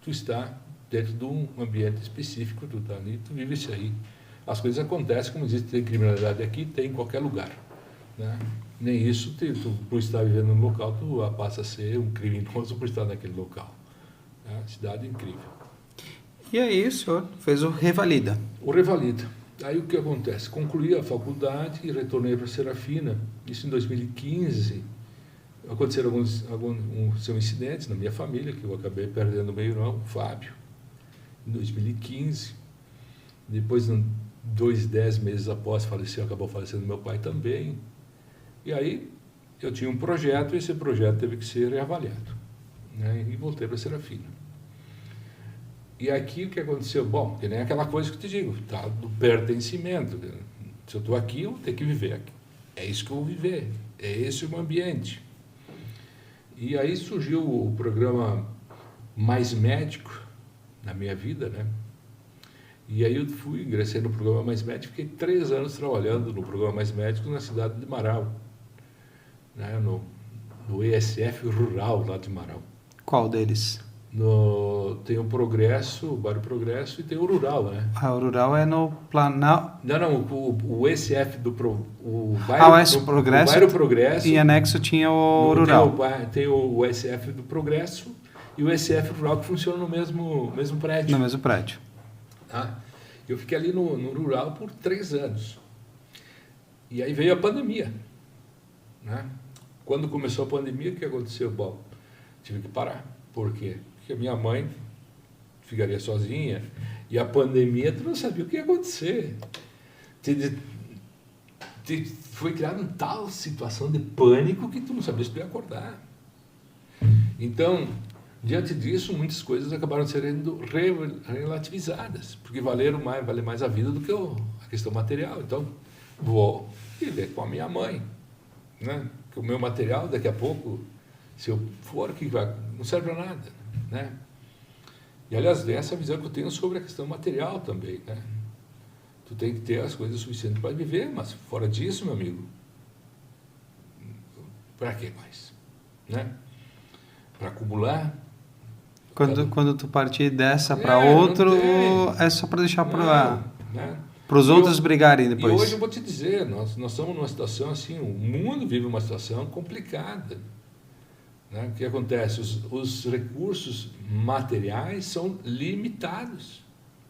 tu está dentro de um ambiente específico, tu está ali, tu vive isso aí. As coisas acontecem, como existe, tem criminalidade aqui, tem em qualquer lugar, né? Nem isso, por estar vivendo no local, tu passa a ser um criminoso por estar naquele local. É uma cidade incrível. E aí o senhor fez o Revalida. O Revalida. Aí o que acontece? Concluí a faculdade e retornei para Serafina. Isso em 2015. Aconteceram alguns incidentes na minha família, que eu acabei perdendo o meu irmão, o Fábio, em 2015. Depois, 10 meses após falecer, acabou falecendo meu pai também. E aí eu tinha um projeto e esse projeto teve que ser reavaliado, né? E voltei para Serafina. E aqui o que aconteceu? Bom, que nem aquela coisa que eu te digo, tá, do pertencimento. Se eu estou aqui, eu tenho que viver aqui. É isso que eu vou viver, é esse o meu ambiente. E aí surgiu o programa Mais Médico na minha vida, né? E aí eu ingressei no programa Mais Médico, fiquei 3 anos trabalhando no programa Mais Médico na cidade de Marau, né? No ESF rural lá de Marau. Qual deles? Tem o Progresso, o bairro Progresso, e tem o Rural, né? O Rural é no Planalto. Não, o ESF do o Progresso. O bairro Progresso. E anexo tinha o Rural. Tem o ESF do Progresso e o SF Rural, que funciona no mesmo prédio. No mesmo prédio. Tá? Eu fiquei ali no rural por 3 anos. E aí veio a pandemia. Né? Quando começou a pandemia, o que aconteceu? Bom, tive que parar. Por quê? Porque a minha mãe ficaria sozinha e a pandemia, tu não sabia o que ia acontecer. Foi criada uma tal situação de pânico que tu não sabia se tu ia acordar. Então, diante disso, muitas coisas acabaram sendo relativizadas, porque vale mais a vida do que a questão material. Então, vou viver com a minha mãe, né? Que o meu material, daqui a pouco, se eu for aqui, não serve para nada, né? E, aliás, essa visão que eu tenho sobre a questão material também, né? Tu tem que ter as coisas suficientes para viver, mas fora disso, meu amigo, para que mais? Né? Para acumular. Quando tu partir dessa para outro, é só para deixar para os outros brigarem depois. E hoje eu vou te dizer, nós estamos numa situação assim, o mundo vive uma situação complicada. Né? O que acontece? Os recursos materiais são limitados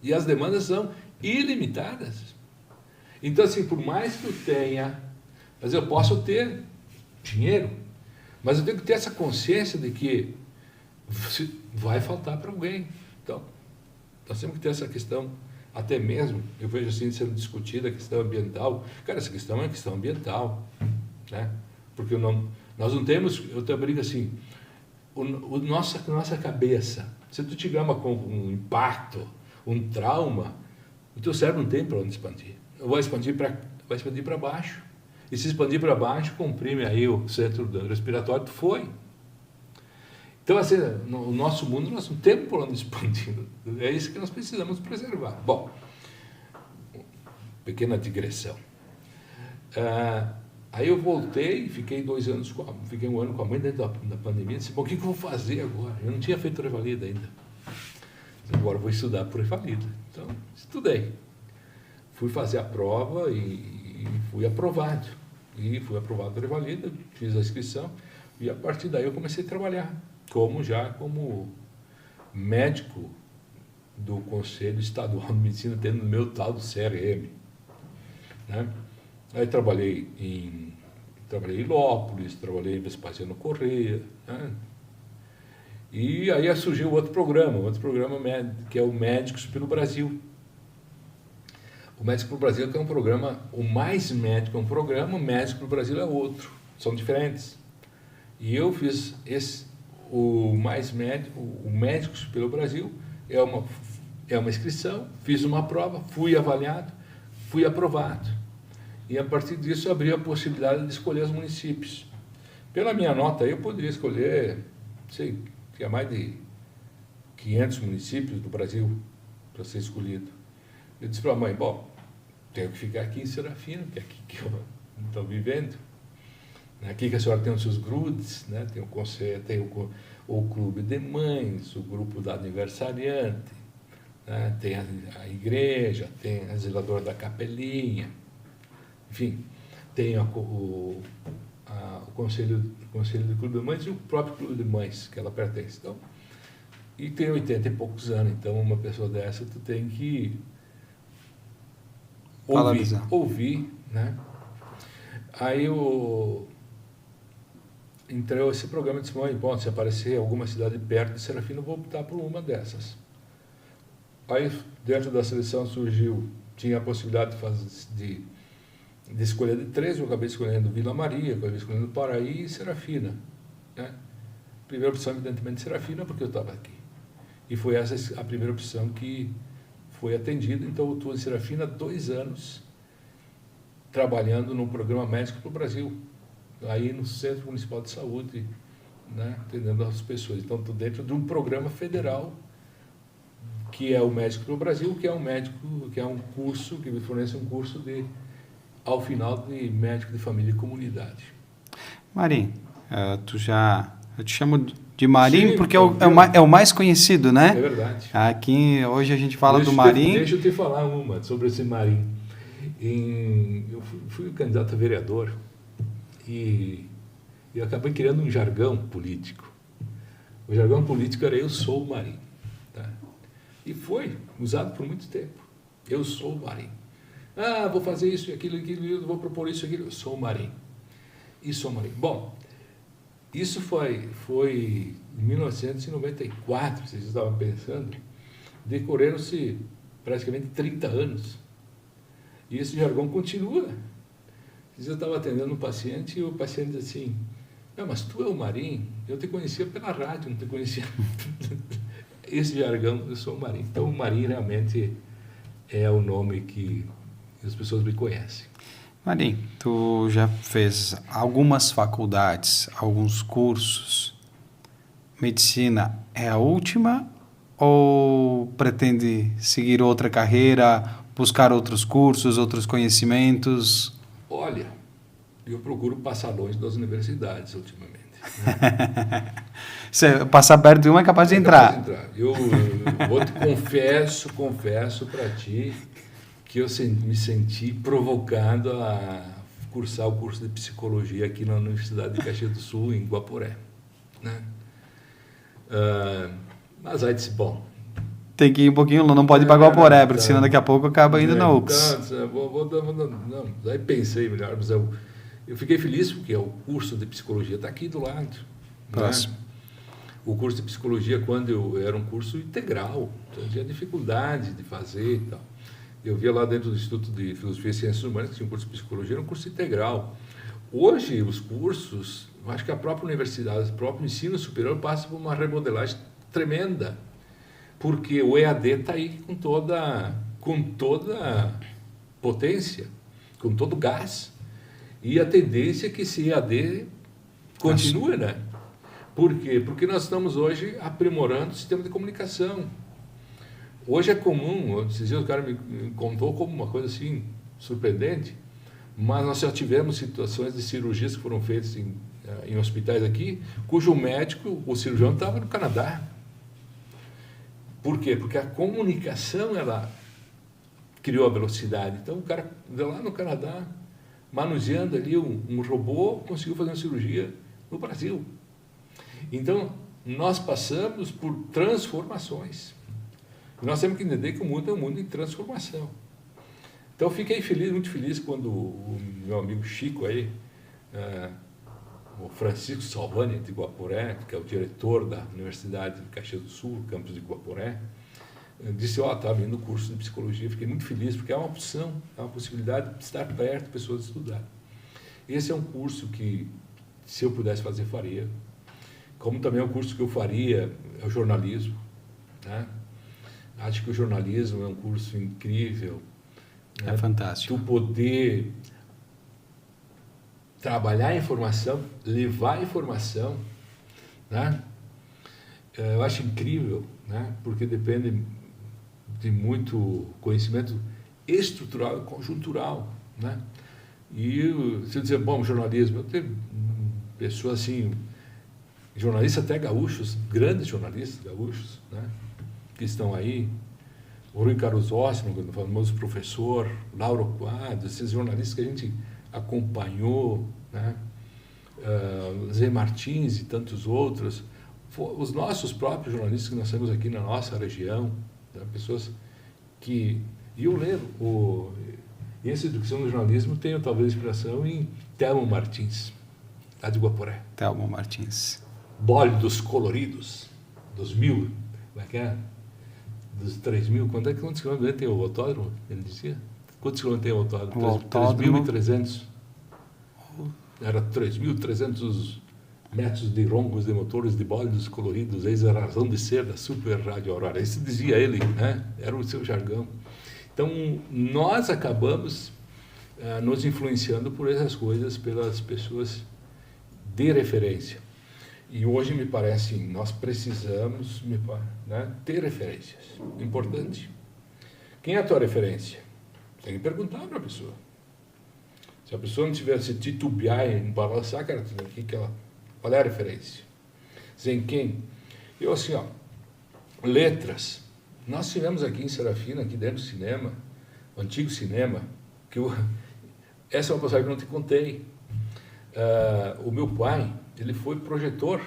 e as demandas são ilimitadas. Então, assim, por mais que eu tenha, mas eu posso ter dinheiro, mas eu tenho que ter essa consciência de que vai faltar para alguém. Então, nós temos que ter essa questão, até mesmo, eu vejo assim sendo discutida a questão ambiental. Cara, essa questão é uma questão ambiental, né? Porque nós não temos, eu te brinco assim, nossa cabeça, se tu tiver um impacto, um trauma, o teu cérebro não tem para onde expandir. Vai expandir para baixo. E se expandir para baixo, comprime aí o centro respiratório, foi. Então, assim, no nosso mundo, nós não temos por onde expandir. É isso que nós precisamos preservar. Bom, pequena digressão. Aí eu voltei, fiquei 2 anos, fiquei 1 ano com a mãe dentro da pandemia. Disse, bom, o que eu vou fazer agora? Eu não tinha feito Revalida ainda. Agora eu vou estudar por Revalida. Então, estudei. Fui fazer a prova e fui aprovado. E fui aprovado por Revalida, fiz a inscrição. E a partir daí eu comecei a trabalhar como médico do Conselho Estadual de Medicina, tendo o meu tal do CRM. Né? Aí trabalhei em Ilópolis, trabalhei em Vespasiano Correia, né? E aí surgiu outro programa que é o Médicos pelo Brasil. O Médicos pelo Brasil que é um programa, o Mais Médico é um programa, o Médicos pelo Brasil é outro, são diferentes. E eu fiz o Mais Médico, o Médicos pelo Brasil, é uma inscrição, fiz uma prova, fui avaliado, fui aprovado. E a partir disso abriu a possibilidade de escolher os municípios. Pela minha nota, eu poderia escolher, tinha mais de 500 municípios do Brasil para ser escolhido. Eu disse para a mãe, bom, tenho que ficar aqui em Serafina, que é aqui que eu estou vivendo. Aqui que a senhora tem os seus grudes, né? Tem o conselho, tem o clube de mães, o grupo da aniversariante, né? Tem a igreja, tem a zeladora da capelinha, enfim, tem o conselho do clube de mães e o próprio clube de mães que ela pertence. Então, e tem 80 e poucos anos, então uma pessoa dessa tu tem que ouvir, né? Aí entrou esse programa e disse, mãe, bom, se aparecer alguma cidade perto de Serafina, eu vou optar por uma dessas. Aí, dentro da seleção tinha a possibilidade de escolher de 3, eu acabei escolhendo Vila Maria, acabei escolhendo Paraí e Serafina. Né? Primeira opção, evidentemente, Serafina, porque eu estava aqui. E foi essa a primeira opção que foi atendida. Então, eu estou em Serafina 2 anos, trabalhando no programa Médico para o Brasil, aí no Centro Municipal de Saúde, né, atendendo as pessoas. Então, estou dentro de um programa federal, que é o Médico para o Brasil, que é um curso, que me fornece um curso ao final de médico de família e comunidade. Marim, eu te chamo de Marim. Sim, porque é o mais conhecido, né? É verdade. Aqui, hoje a gente fala do Marim. Deixa eu te falar sobre esse Marim. Eu fui candidato a vereador e acabei criando um jargão político. O jargão político era eu sou o Marinho. Tá? E foi usado por muito tempo. Eu sou o Marinho. Ah, vou fazer isso e aquilo, vou propor isso e aquilo. Eu sou o Marinho. E sou o Marinho. Bom, isso foi em 1994, vocês estavam pensando, decorreram-se praticamente 30 anos. E esse jargão continua. Eu estava atendendo um paciente e o paciente disse assim, não, mas tu é o Marinho? Eu te conhecia pela rádio, não te conhecia. Esse jargão, eu sou o Marinho. Então, o Marinho realmente é o nome que as pessoas me conhecem. Marinho, tu já fez algumas faculdades, alguns cursos. Medicina é a última ou pretende seguir outra carreira, buscar outros cursos, outros conhecimentos? Olha, eu procuro passar longe das universidades ultimamente. Né? Se passar perto de uma é capaz de entrar. Eu confesso para ti que eu me senti provocado a cursar o curso de psicologia aqui na Universidade de Caxias do Sul, em Guaporé. Né? Mas aí disse, bom... Tem que ir um pouquinho, não pode ir para Guaporé, porque senão daqui a pouco acaba indo na UX. Não, aí pensei melhor, mas eu fiquei feliz porque o curso de psicologia está aqui do lado. Próximo. Né? O curso de psicologia, quando eu era um curso integral, então eu tinha dificuldade de fazer e tal. Eu via lá dentro do Instituto de Filosofia e Ciências Humanas que tinha um curso de psicologia, era um curso integral. Hoje, os cursos, eu acho que a própria universidade, o próprio ensino superior passa por uma remodelagem tremenda, porque o EAD está aí com toda potência, com todo gás, e a tendência é que esse EAD continue, né? Por quê? Porque nós estamos hoje aprimorando o sistema de comunicação. Hoje é comum, esses dias o cara me contou como uma coisa assim, surpreendente, mas nós já tivemos situações de cirurgias que foram feitas em hospitais aqui, cujo médico, o cirurgião, estava no Canadá. Por quê? Porque a comunicação, ela criou a velocidade. Então, o cara lá no Canadá, manuseando ali um robô, conseguiu fazer uma cirurgia no Brasil. Então, nós passamos por transformações. Nós temos que entender que o mundo é um mundo em transformação. Então, eu fiquei muito feliz quando o meu amigo Chico aí, o Francisco Salvani de Guaporé, que é o diretor da Universidade de Caxias do Sul, campus de Guaporé, disse, está abrindo o curso de psicologia. Fiquei muito feliz, porque é uma opção, é uma possibilidade de estar perto de pessoas estudarem. Esse é um curso que, se eu pudesse fazer, faria. Como também é um curso que eu faria, é o jornalismo. Né? Acho que o jornalismo é um curso incrível. É né? fantástico. Tu poder trabalhar a informação, levar a informação, né? Eu acho incrível, né? Porque depende de muito conhecimento estrutural e conjuntural, né? E se eu dizer, bom, jornalismo, eu tenho pessoas assim, jornalistas até gaúchos, grandes jornalistas gaúchos, né? Que estão aí, o Rui Carlos Ossman, o famoso professor, Lauro Quadros, esses jornalistas que a gente acompanhou, né? Zé Martins e tantos outros, os nossos próprios jornalistas que nós temos aqui na nossa região, né? Pessoas que... E eu lembro, e essa educação do jornalismo tem talvez inspiração em Thelmo Martins, lá de Guaporé. Thelmo Martins. Bólidos coloridos, dos 1000, como é que é? Dos 3000, quantos quilômetros tem o autódromo? Ele dizia. Quantos quilômetros tem o autódromo? O autódromo... 3.300. Era 3.300 metros de roncos de motores de bólidos coloridos, eis a razão de ser da super rádio Aurora. Isso dizia ele, né? Era o seu jargão. Então, nós acabamos nos influenciando por essas coisas, pelas pessoas de referência. E hoje me parece, nós precisamos né, ter referências. Importante. Quem é a tua referência? Tem que perguntar para a pessoa. Se a pessoa não tivesse titubear em balançar, cara, qual é a referência? Em quem? Eu assim, letras. Nós tivemos aqui em Serafina, aqui dentro do cinema, o antigo cinema, essa é uma passagem que eu não te contei. O meu pai, ele foi projetor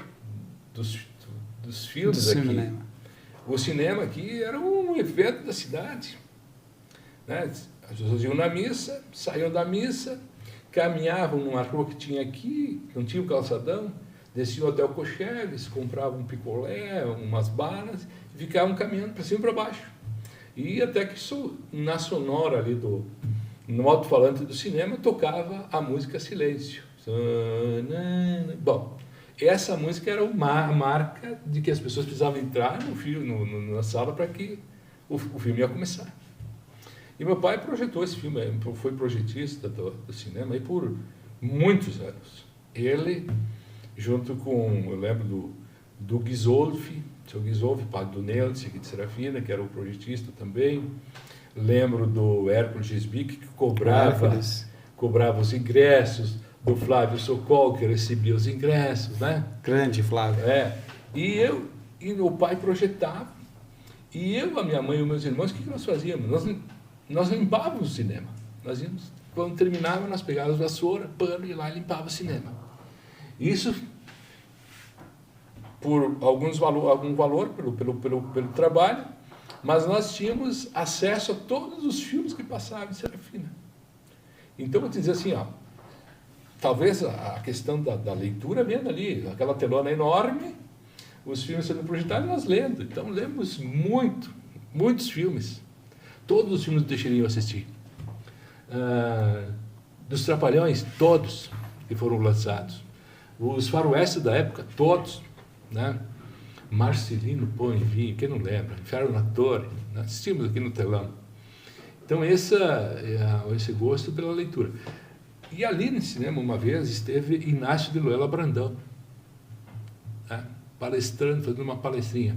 dos filmes Do aqui. cinema. O cinema aqui era um evento da cidade. Né? As pessoas iam na missa, saíam da missa, caminhavam numa rua que tinha aqui, não tinha o calçadão, desciam até o Cocheles, compravam um picolé, umas balas, e ficavam caminhando para cima e para baixo. E até que na sonora ali no alto-falante do cinema tocava a música Silêncio. Bom, essa música era a marca de que as pessoas precisavam entrar no filme, na sala para que o filme ia começar. E meu pai projetou esse filme, foi projetista do cinema aí por muitos anos. Ele, junto com, eu lembro do Ghisolfi, seu Ghisolfi, pai do Nelson aqui de Serafina, que era o projetista também. Lembro do Hércules Gesbic, que cobrava os ingressos, do Flávio Sokol, que recebia os ingressos, né? Grande, Flávio. E meu pai projetava, e eu, a minha mãe e os meus irmãos, o que nós fazíamos? Nós limpávamos o cinema. Nós íamos, quando terminava, nós pegávamos vassoura, pano e lá limpava o cinema. Isso por algum valor pelo trabalho, mas nós tínhamos acesso a todos os filmes que passavam em Serafina. Então, vou te dizer assim, talvez a questão da leitura venha dali, aquela telona enorme, os filmes sendo projetados e nós lendo. Então, lemos muitos filmes. Todos os filmes do Teixeirinho eu assisti. Dos Trapalhões, todos que foram lançados. Os faroestes da época, todos. Né? Marcelino Pão e Vinho, quem não lembra? Inferno na Torre, né? Assistimos aqui no telão. Então, esse gosto pela leitura. E ali no cinema, uma vez, esteve Inácio de Loyola Brandão, né? Palestrando, fazendo uma palestrinha.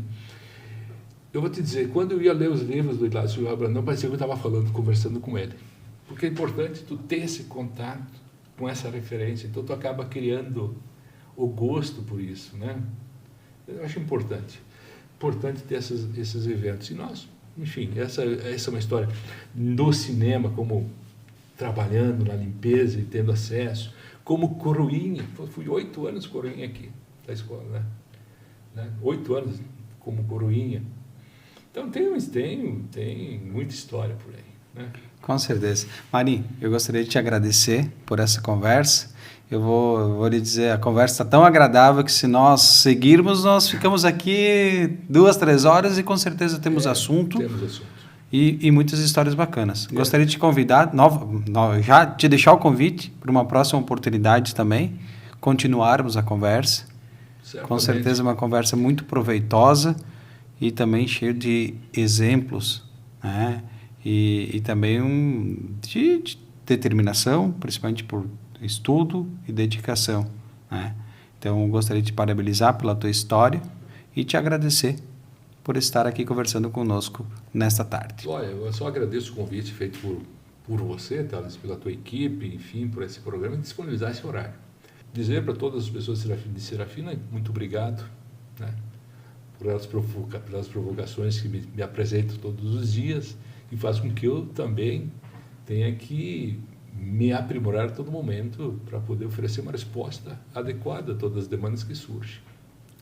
Eu vou te dizer, quando eu ia ler os livros do Inácio de Loyola Brandão, parecia que eu estava conversando com ele. Porque é importante tu ter esse contato com essa referência, então tu acaba criando o gosto por isso, né? Eu acho importante ter esses eventos. E nós, enfim, essa é uma história do cinema, como trabalhando na limpeza e tendo acesso, como coroinha. Fui 8 anos coroinha aqui da escola, né? 8 anos como coroinha. Então tem muita história por aí, né? Com certeza. Marinho, eu gostaria de te agradecer por essa conversa. Eu vou lhe dizer, a conversa está tão agradável que se nós seguirmos, nós ficamos aqui 2, 3 horas e com certeza temos assunto. Temos assunto. E muitas histórias bacanas. Gostaria de te convidar, já te deixar o convite para uma próxima oportunidade também, continuarmos a conversa. Certamente. Com certeza uma conversa muito proveitosa e também cheia de exemplos, né? E também de determinação, principalmente por estudo e dedicação, né? Então, eu gostaria de te parabenizar pela tua história e te agradecer por estar aqui conversando conosco nesta tarde. Olha, eu só agradeço o convite feito por você, Thales, pela tua equipe, enfim, por esse programa e disponibilizar esse horário. Dizer para todas as pessoas de Serafina, muito obrigado, né, pelas provocações que me apresentam todos os dias e faz com que eu também tenha que me aprimorar a todo momento para poder oferecer uma resposta adequada a todas as demandas que surgem.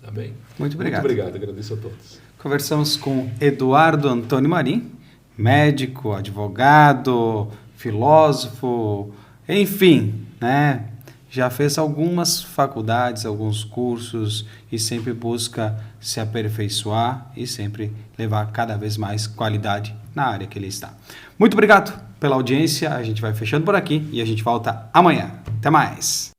Tá bem? Muito obrigado. Muito obrigado, agradeço a todos. Conversamos com Eduardo Antônio Marim, médico, advogado, filósofo, enfim, né? Já fez algumas faculdades, alguns cursos e sempre busca se aperfeiçoar e sempre levar cada vez mais qualidade na área que ele está. Muito obrigado pela audiência, a gente vai fechando por aqui e a gente volta amanhã. Até mais!